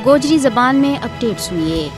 گوجری زبان میں اپڈیٹ سنیے۔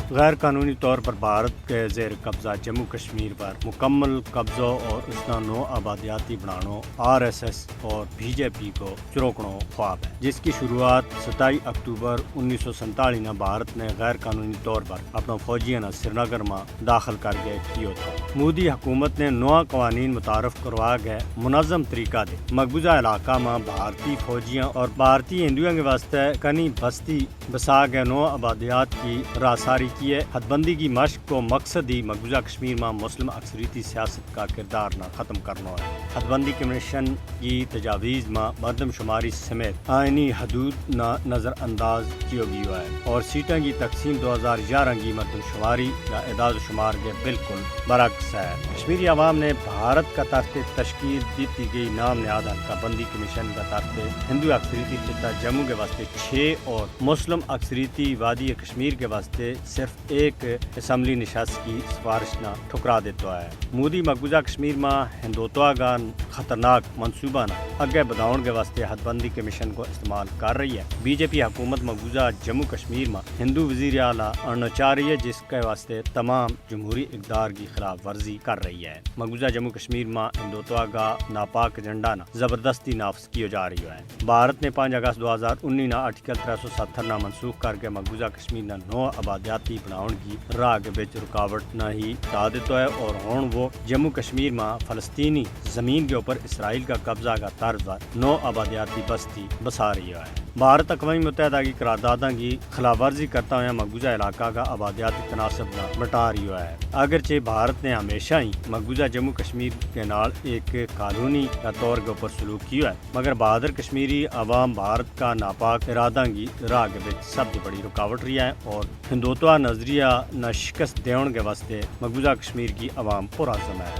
غیر قانونی طور پر بھارت کے زیر قبضہ جموں کشمیر پر مکمل قبضوں اور اس کا نو آبادیاتی بنانا RSS اور BJP کو چروکنوں خواب ہے، جس کی شروعات 27 اکتوبر 1947 میں بھارت نے غیر قانونی طور پر اپنا فوجیاں سری نگر میں داخل کر کے کیا تھا۔ مودی حکومت نے نو قوانین متعارف کروا گئے منظم طریقہ دے مقبوضہ علاقہ میں بھارتی فوجیاں اور بھارتی ہندوؤں کے واسطے کنی بستی بسا گئے نو آبادیات کی راساری کی ہے۔ حد بندی کی مشق کو مقصد ہی مقبوضہ کشمیر میں مسلم اکثریتی سیاست کا کردار نہ ختم کرنا ہے۔ حد بندی کمیشن کی تجاویز میں مردم شماری سمیت آئینی حدود نہ نظر انداز کیا گیا ہے اور سیٹوں کی تقسیم 2011 کی مردم شماری یا اعداد و شمار کے بالکل برعکس ہے۔ کشمیری عوام نے بھارت کا تحت تشکیل دیتی گئی نام نہاد حد بندی کمیشن کا تحت ہندو اکثریتی خطہ جموں کے واسطے 6 اور مسلم اکثریتی وادی کشمیر کے واسطے صرف ایک اسمبلی نشست کی سفارش نہ ٹھکرا دیتا ہے۔ مودی مقبوضہ کشمیر میں ہندوتوا کا خطرناک منصوبہ نہ اگے بداؤن کے واسطے حد بندی کمیشن کو استعمال کر رہی ہے۔ BJP حکومت مقبوضہ جموں کشمیر میں ہندو وزیر اعلیٰ آنا چاہ رہی ہے، جس کے واسطے تمام جمہوری اقدار کی خلاف ورزی کر رہی ہے۔ مقبوضہ جموں کشمیر میں ہندوتوا کا ناپاک ایجنڈا نہ زبردستی نافذ کیا جا رہی ہے۔ بھارت نے 5 اگست 2019 نہ آرٹیکل 370 نہ منسوخ کر کے مقبوضہ کشمیر نہ نو آبادیاتی بناؤن کی راہ کے بچ رکاوٹ نہ ہی ہٹا دیتا ہے اور ہوں وہ جموں کشمیر میں فلسطینی زمین کے اوپر اسرائیل کا قبضہ کا طرز پر نو آبادیاتی بستی بسا رہی ہے۔ بھارت اقوام متحدہ کی قراردادوں کی خلاف ورزی کرتا ہوا مقبوضہ علاقہ کا آبادیاتی تناسب نہ مٹا رہا ہے۔ اگرچہ بھارت نے ہمیشہ ہی مقبوضہ جموں کشمیر کے نال ایک کالونی کا طور کے اوپر سلوک کیا ہے، مگر بہادر کشمیری عوام بھارت کا ناپاک ارادہ کی راہ کے بچ سب سے بڑی رکاوٹ رہی ہے اور ہندوتوا نظریہ نہ شکست دیون کے واسطے مقبوضہ کشمیر کی عوام پرعزم ہے۔